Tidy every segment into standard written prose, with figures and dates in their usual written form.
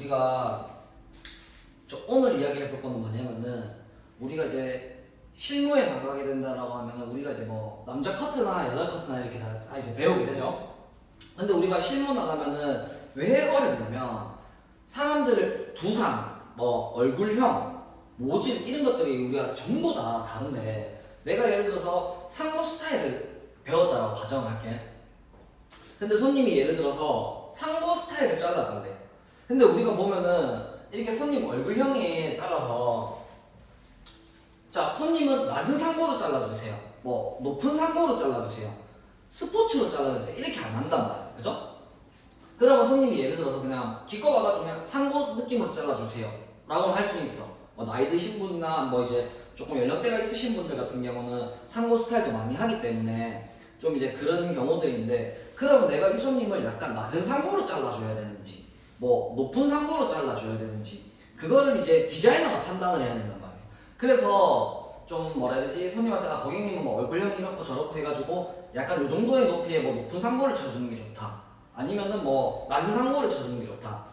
우리가 오늘 이야기해볼 거는 뭐냐면은 우리가 이제 실무에 나가게 된다라고 하면은 우리가 이제 뭐 남자 커트나 여자 커트나 이렇게 다 이제 배우게 되죠. 근데 우리가 실무 나가면은 왜 어렵냐면 사람들 두상, 뭐 얼굴형, 모질 이런 것들이 우리가 전부 다 다른데 내가 예를 들어서 상모 스타일을 배웠다라고 가정을 할게. 근데 손님이 예를 들어서 상모 스타일을 잘라달래. 근데 우리가 보면은 이렇게 손님 얼굴형에 따라서 자, 손님은 낮은 상고로 잘라주세요. 뭐 높은 상고로 잘라주세요. 스포츠로 잘라주세요. 이렇게 안 한단 말이에요. 그죠? 그러면 손님이 예를 들어서 그냥 기껏 와가지고 그냥 상고 느낌으로 잘라주세요 라고 할 수는 있어. 뭐 나이 드신 분이나 뭐 이제 조금 연령대가 있으신 분들 같은 경우는 상고 스타일도 많이 하기 때문에 좀 이제 그런 경우들인데, 그러면 내가 이 손님을 약간 낮은 상고로 잘라줘야 되는지 뭐 높은 상고로 잘라줘야 되는지 그거를 이제 디자이너가 판단을 해야 된단 말이에요. 그래서 좀 뭐라 해야 되지, 손님한테 고객님은 뭐 얼굴형이 이렇고 저렇고 해가지고 약간 요 정도의 높이에 뭐 높은 상고를 쳐주는 게 좋다, 아니면은 뭐 낮은 상고를 쳐주는 게 좋다,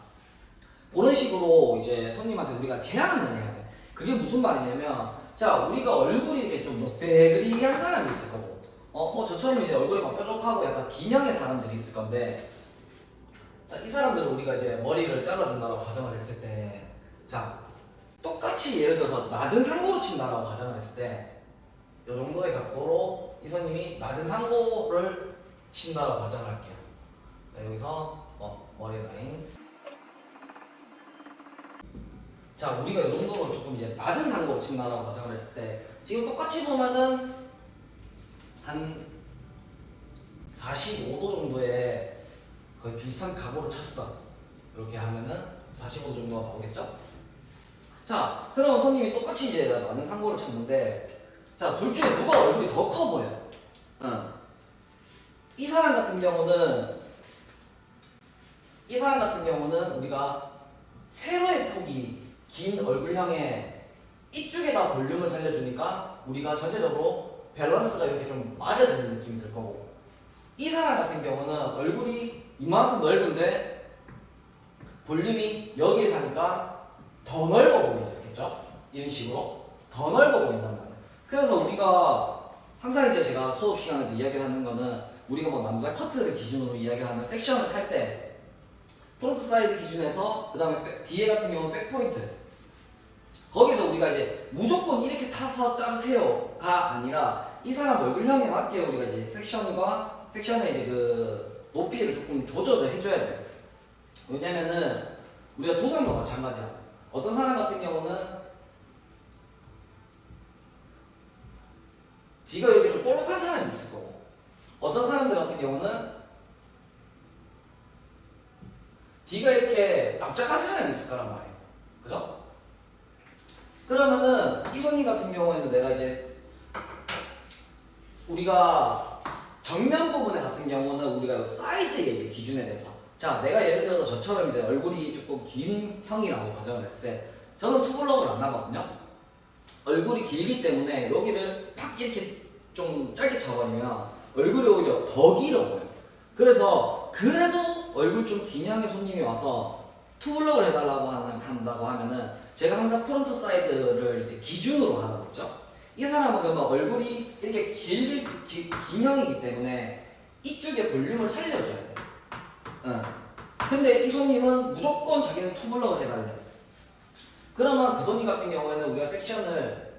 그런 식으로 이제 손님한테 우리가 제안을 해야 돼. 그게 무슨 말이냐면, 자, 우리가 얼굴이 이렇게 좀 넉대그리한 사람이 있을 거고 뭐 저처럼 이제 얼굴이 막 뾰족하고 약간 기형의 사람들이 있을 건데, 자, 이 사람들은 우리가 이제 머리를 잘라준다고 가정을 했을 때, 자, 똑같이 예를 들어서 낮은 상고로 친다라고 가정을 했을 때, 이 정도의 각도로 이 손님이 낮은 상고를 친다라고 가정을 할게요. 자, 여기서 머리 라인. 자, 우리가 이 정도로 조금 이제 낮은 상고로 친다라고 가정을 했을 때, 지금 똑같이 보면은 한 45도 정도의 거의 비슷한 각오를 쳤어. 이렇게 하면은 45도 정도가 나오겠죠? 자, 그럼 손님이 똑같이 이제 많은 상고를 쳤는데, 자, 둘 중에 누가 얼굴이 더 커 보여? 이 사람 같은 경우는 우리가 세로의 폭이 긴 얼굴형에 이쪽에다 볼륨을 살려주니까 우리가 전체적으로 밸런스가 이렇게 좀 맞아지는 느낌이 들 거고, 이 사람 같은 경우는 얼굴이 이만큼 넓은데 볼륨이 여기에 사니까 더 넓어 보이겠죠? 이런 식으로 더 넓어 보인단 말이에요. 그래서 우리가 항상 이제 제가 수업 시간에도 이야기를 하는 거는, 우리가 뭐 남자 커트를 기준으로 이야기를 하는 섹션을 탈 때 프론트 사이드 기준에서 그 다음에 뒤에 같은 경우는 백포인트, 거기서 우리가 이제 무조건 이렇게 타서 자르세요가 아니라 이 사람 얼굴형에 맞게 우리가 이제 섹션의 이제 그 높이를 조금 조절을 해줘야 돼요. 왜냐면은 우리가 두상도 마찬가지야. 어떤 사람 같은 경우는 뒤가 이렇게 좀 볼록한 사람이 있을 거고, 어떤 사람들 같은 경우는 뒤가 이렇게 납작한 사람이 있을 거란 말이에요. 그죠? 그러면은 이 손님 같은 경우에는 내가 이제 우리가 정면 부분에 같은 경우는 우리가 사이드의 이제 기준에 대해서, 자, 내가 예를 들어서 저처럼 이제 얼굴이 조금 긴 형이라고 가정을 했을 때 저는 투블럭을 안 하거든요. 얼굴이 길기 때문에 여기를 팍 이렇게 좀 짧게 쳐버리면 얼굴이 오히려 더 길어 보여요. 그래서 그래도 얼굴 좀 긴 형의 손님이 와서 투블럭을 해달라고 한다고 하면은 제가 항상 프론트 사이드를 이제 기준으로 하는 거죠. 이 사람은 그러면 얼굴이 이렇게 긴 형이기 때문에 이쪽에 볼륨을 살려줘야 돼. 근데 이 손님은 무조건 자기는 투블럭을 해달래. 그러면 그 손님 같은 경우에는 우리가 섹션을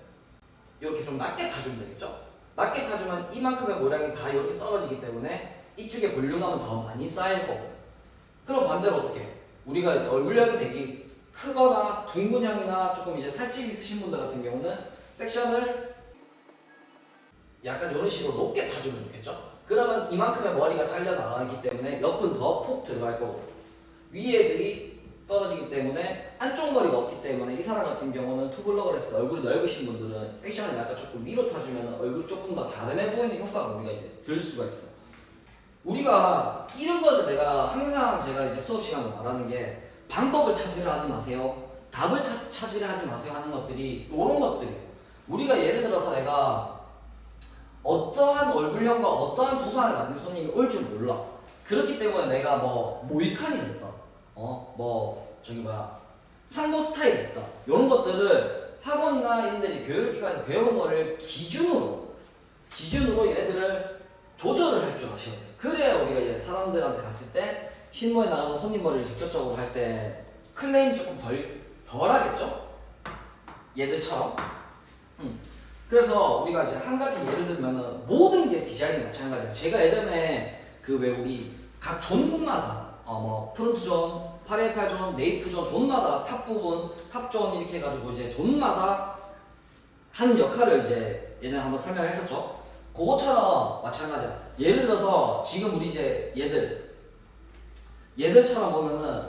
이렇게 좀 낮게 타주면 되겠죠? 낮게 타주면 이만큼의 모량이 다 이렇게 떨어지기 때문에 이쪽에 볼륨감은 더 많이 쌓일 거고, 그럼 반대로 어떻게? 우리가 얼굴형이 되게 크거나 둥근형이나 조금 이제 살집이 있으신 분들 같은 경우는 섹션을 약간 이런 식으로 높게 타주면 좋겠죠? 그러면 이만큼의 머리가 잘려 나가기 때문에 옆은 더 푹 들어갈 거고, 위에 애들이 떨어지기 때문에 한쪽 머리가 없기 때문에 이 사람 같은 경우는 투블럭을 했을 때 얼굴이 넓으신 분들은 섹션을 약간 조금 위로 타주면 얼굴이 조금 더 갸름해 보이는 효과가 우리가 이제 들 수가 있어요. 우리가 이런 거를 내가 항상 제가 이제 수업 시간에 말하는 게, 방법을 찾으려 하지 마세요, 답을 찾으려 하지 마세요 하는 것들이 이런 것들이에요. 우리가 예를 들어서 내가 어떠한 얼굴형과 어떠한 두상을 가진 손님이 올 줄 몰라. 그렇기 때문에 내가 뭐 모이칸이 됐던 뭐 저기 뭐야 상모 스타일이 있다. 이런 것들을 학원이나 이런 데 이제 교육기관에서 배운 거를 기준으로 얘네들을 조절을 할 줄 아셔야 돼요. 그래야 우리가 이제 사람들한테 갔을 때 실무에 나가서 손님 머리를 직접적으로 할 때 클레임 조금 덜 하겠죠? 얘들처럼. 그래서 우리가 이제 한 가지 예를 들면은 모든 게 디자인이 마찬가지예요. 제가 예전에 그 왜 우리 각 존마다 뭐 프론트존, 파리에탈 존, 네이프 존마다 탑 부분, 탑존 이렇게 해가지고 이제 존마다 하는 역할을 이제 예전에 한번 설명을 했었죠. 그것처럼 마찬가지야. 예를 들어서 지금 우리 이제 얘들처럼 보면은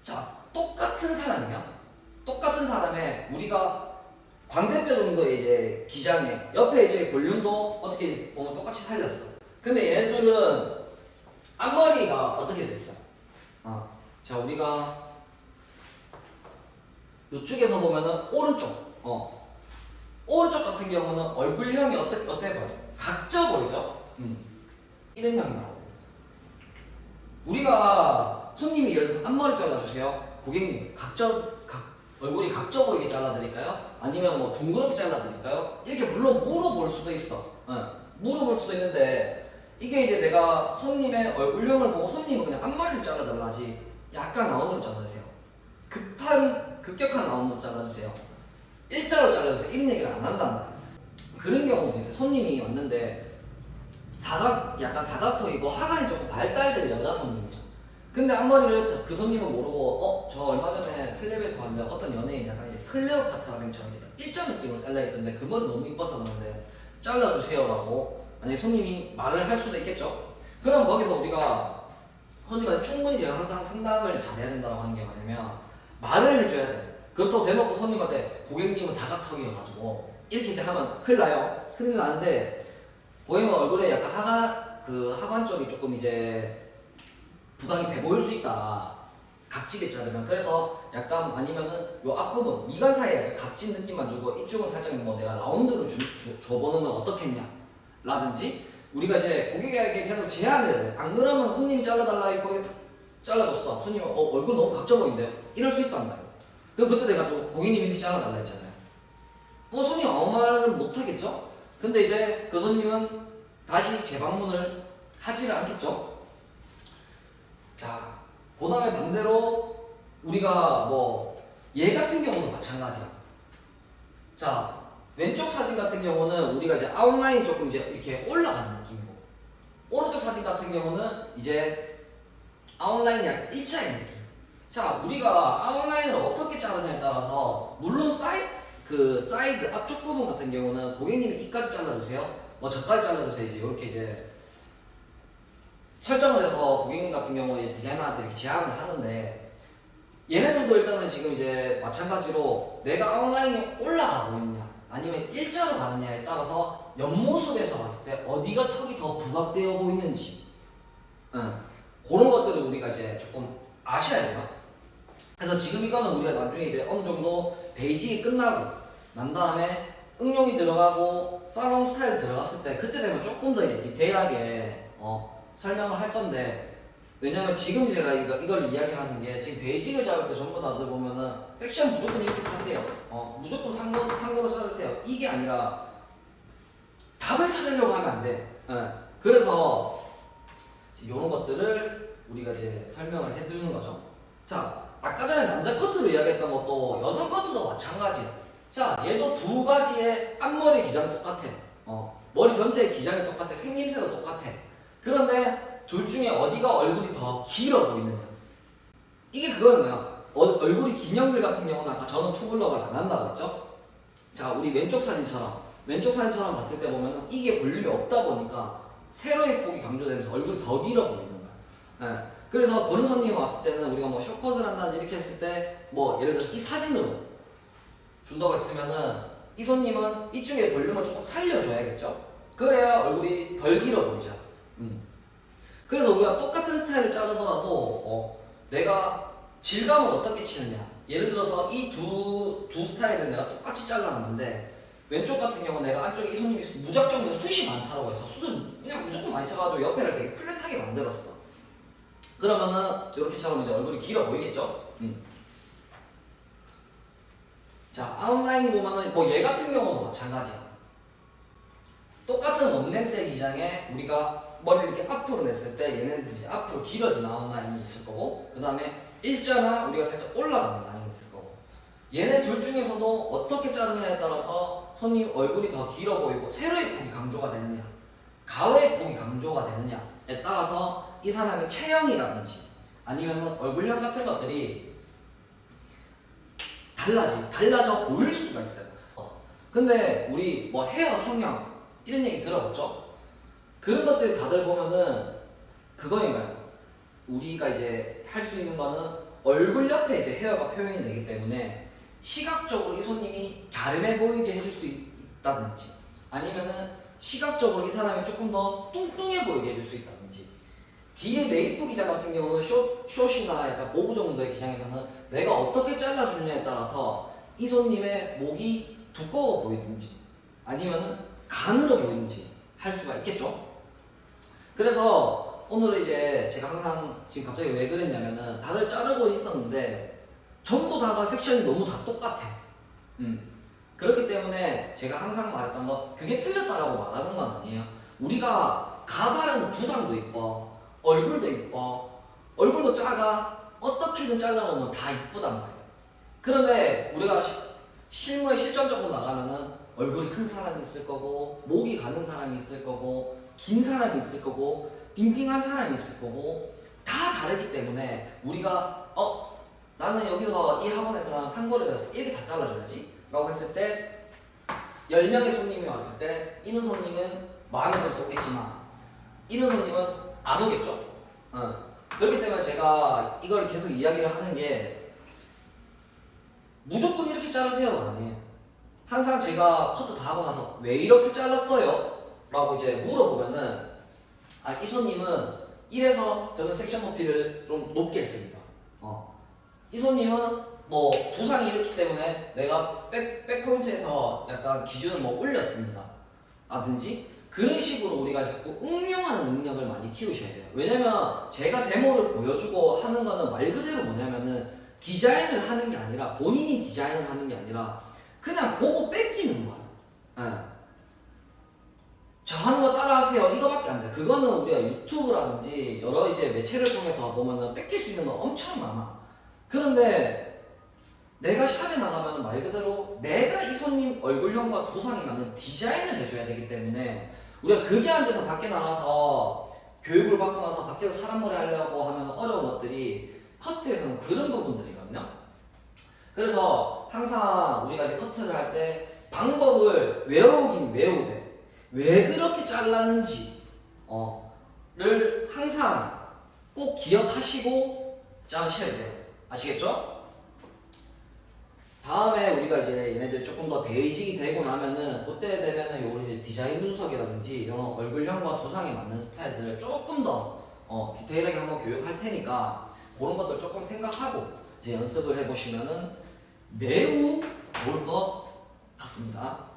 자 똑같은 사람이야. 똑같은 사람에 우리가 광대뼈 정도의 이제 기장에 옆에 이제 볼륨도 어떻게 보면 똑같이 살렸어. 근데 얘들은 앞머리가 어떻게 됐어? 자 우리가 이쪽에서 보면은 오른쪽 같은 경우는 얼굴형이 어때 보여? 각져 보이죠? 이런 형이 나오고 우리가 손님이 예를 들어서 앞머리 잘라주세요. 고객님 얼굴이 각져 보이게 잘라드릴까요? 아니면 뭐 둥그렇게 잘라드릴까요? 이렇게 물론 물어볼 수도 있어. 물어볼 수도 있는데 이게 이제 내가 손님의 얼굴형을 보고 손님은 그냥 앞머리를 잘라달라 하지 약간 라운드로 잘라주세요. 급격한 라운드로 잘라주세요. 일자로 잘라주세요. 이런 얘기를 안 한단 말이야. 그런 경우도 있어요. 손님이 왔는데 약간 사각턱이고 하관이 조금 발달된 여자 손님이죠. 근데 앞머리를 그 손님은 모르고 저 얼마 전에 텔레비에서 봤는데 어떤 연예인 약간 이제 클레오파트라처럼 일자 느낌으로 잘라있던데 그 머리 너무 이뻐서 그러는데 잘라주세요라고 만약에 손님이 말을 할 수도 있겠죠. 그럼 거기서 우리가 손님한테 충분히 제가 항상 상담을 잘해야 된다고 하는 게 뭐냐면 말을 해줘야 돼. 그렇다고 대놓고 손님한테 고객님은 사각턱이어가지고 이렇게 이제 하면 큰일 나요. 큰일 나는데 고객님 얼굴에 약간 하관 쪽이 조금 이제 부각이 돼 보일 수 있다. 각지게 자르면. 그래서 약간 아니면은 요 앞부분 미간 사이에 각진 느낌만 주고 이쪽은 살짝 뭐 내가 라운드로 줘보는 건 어떻겠냐 라든지 우리가 이제 고객에게 계속 제안을 해야 돼. 안 그러면 손님이 잘라달라 이거 잘라줬어. 손님은 얼굴 너무 각져 보인대요. 이럴 수 있단 말이야. 그럼 그때 내가 좀 고객님이 이렇게 잘라달라 했잖아요. 손님 아무 말은 못하겠죠? 근데 이제 그 손님은 다시 재방문을 하지를 않겠죠? 자, 그 다음에 반대로 우리가 뭐 얘 같은 경우도 마찬가지야. 자, 왼쪽 사진 같은 경우는 우리가 이제 아웃라인 조금 이제 이렇게 올라가는 느낌이고 오른쪽 사진 같은 경우는 이제 아웃라인이 약간 일자인 느낌. 자, 우리가 아웃라인을 어떻게 자르냐에 따라서 물론 사이드 앞쪽 부분 같은 경우는 고객님이 이까지 잘라주세요. 뭐 저까지 잘라주세요. 이렇게 이제 설정을 해서 고객님 같은 경우에 디자이너한테 이렇게 제안을 하는데 얘네들도 일단은 지금 이제 마찬가지로 내가 아웃라인이 올라가고 있냐 아니면 일자로 가느냐에 따라서 옆모습에서 봤을 때 어디가 턱이 더 부각되어 보이는지 그런 것들을 우리가 이제 조금 아셔야 돼요. 그래서 지금 이거는 우리가 나중에 이제 어느 정도 베이직이 끝나고 난 다음에 응용이 들어가고 살롱 스타일 들어갔을 때 그때 되면 조금 더 이제 디테일하게 설명을 할 건데 왜냐면 지금 제가 이걸 이야기하는 게 지금 베이직을 잡을 때 전부 다들 보면은 섹션 무조건 이렇게 하세요. 무조건 상고로 찾으세요. 이게 아니라 답을 찾으려고 하면 안 돼. 그래서 이런 것들을 우리가 이제 설명을 해드리는 거죠. 자, 아까 전에 남자 커트로 이야기했던 것도 여성 커트도 마찬가지야. 자, 얘도 두 가지의 앞머리 기장 똑같아. 머리 전체의 기장이 똑같아. 생김새도 똑같아. 그런데 둘 중에 어디가 얼굴이 더 길어 보이느냐. 이게 그거예요. 얼굴이 긴 형들 같은 경우는 아까 저는 투블럭을 안 한다고 했죠. 자, 우리 왼쪽 사진처럼 봤을 때 보면 이게 볼륨이 없다 보니까 세로의 폭이 강조되면서 얼굴이 더 길어 보이는 거야. 그래서 그런 손님이 왔을 때는 우리가 뭐 쇼컷을 한다든지 이렇게 했을 때 뭐 예를 들어서 이 사진으로 준다고 했으면은 이 손님은 이쪽에 볼륨을 조금 살려줘야겠죠. 그래야 얼굴이 덜 길어 보이죠. 그래서 우리가 똑같은 스타일을 자르더라도 내가 질감을 어떻게 치느냐. 예를 들어서 이 두 스타일을 내가 똑같이 잘랐는데 왼쪽 같은 경우 내가 안쪽에 이 손님이 무작정 숱이 많다고 해서 숱을 그냥 무조건 많이 쳐가지고 옆에를 되게 플랫하게 만들었어. 그러면은 이렇게 잡으면 이제 얼굴이 길어 보이겠죠? 자, 아웃라인이 보면은 뭐 얘 같은 경우도 마찬가지야. 똑같은 원넥스의 기장에 우리가 머리를 이렇게 앞으로 냈을 때 얘네들이 이제 앞으로 길어진 아웃라인이 있을 거고, 그 다음에 일자나 우리가 살짝 올라가는 라인이 있을 거고, 얘네 둘 중에서도 어떻게 자르느냐에 따라서 손님 얼굴이 더 길어 보이고 세로의 폭이 강조가 되느냐, 가로의 폭이 강조가 되느냐에 따라서 이 사람의 체형이라든지 아니면 얼굴형 같은 것들이 달라져 보일 수가 있어요. 근데 우리 뭐 헤어 성형 이런 얘기 들어봤죠? 그런 것들 다들 보면은 그거인가요? 우리가 이제 할 수 있는 거는 얼굴 옆에 이제 헤어가 표현이 되기 때문에 시각적으로 이 손님이 갸름해 보이게 해줄 수 있다든지, 아니면은 시각적으로 이 사람이 조금 더 뚱뚱해 보이게 해줄 수 있다든지, 뒤에 네이프 기장 같은 경우는 숏이나 약간 보부 정도의 기장에서는 내가 어떻게 잘라주느냐에 따라서 이 손님의 목이 두꺼워 보이든지 아니면은 가늘어 보이는지 할 수가 있겠죠. 그래서 오늘은 이제 제가 항상 지금 갑자기 왜 그랬냐면은 다들 자르고 있었는데 전부 다가 섹션이 너무 다 똑같아. 그렇기 때문에 제가 항상 말했던 거, 그게 틀렸다라고 말하는 건 아니에요. 우리가 가발은 두상도 이뻐, 얼굴도 이뻐, 얼굴도 작아, 어떻게든 잘라놓으면 다 이쁘단 말이야. 그런데 우리가 실무에 실전적으로 나가면은 얼굴이 큰 사람이 있을 거고, 목이 가는 사람이 있을 거고, 긴 사람이 있을 거고, 띵띵한 사람이 있을 거고, 다 다르기 때문에 우리가 나는 여기서 이 학원에서 나는 상고를 배워서 이렇게 다 잘라줘야지 라고 했을 때 10명의 손님이 왔을 때 이런 손님은 마음에 들 수 있겠지만 이런 손님은 안 오겠죠. 그렇기 때문에 제가 이걸 계속 이야기를 하는 게 무조건 이렇게 자르세요가 아니에요. 항상 제가 커트 다 하고 나서 왜 이렇게 잘랐어요? 라고 이제 물어보면은 이 손님은 이래서 저는 섹션 높이를 좀 높게 했습니다. 이 손님은 뭐 두상이 이렇기 때문에 내가 백포인트에서 약간 기준을 뭐 올렸습니다. 라든지 그런 식으로 우리가 자꾸 응용하는 능력을 많이 키우셔야 돼요. 왜냐면 제가 데모를 보여주고 하는 거는 말 그대로 뭐냐면은 디자인을 하는 게 아니라, 본인이 디자인을 하는 게 아니라 그냥 보고 뺏기는 거예요. 저 하는 거 따라하세요 이거밖에 안 돼. 그거는 우리가 유튜브라든지 여러 이제 매체를 통해서 보면은 뺏길 수 있는 건 엄청 많아. 그런데 내가 샵에 나가면 말 그대로 내가 이 손님 얼굴형과 두상이 맞는 디자인을 해줘야 되기 때문에 우리가 그게 안 돼서 밖에 나가서 교육을 받고 나서 밖에서 사람 머리 하려고 하면 어려운 것들이 커트에서는 그런 부분들이거든요. 그래서 항상 우리가 이제 커트를 할 때 방법을 외우긴 외우되 왜 그렇게 잘랐는지 를 항상 꼭 기억하시고 자르셔야 돼요. 아시겠죠? 다음에 우리가 이제 얘네들 조금 더 베이직이 되고 나면은 그때 되면은 우리 이제 디자인 분석이라든지 이런 얼굴형과 두상에 맞는 스타일들을 조금 더 디테일하게 한번 교육할 테니까 그런 것들 조금 생각하고 이제 연습을 해보시면은 매우 좋을 것 같습니다.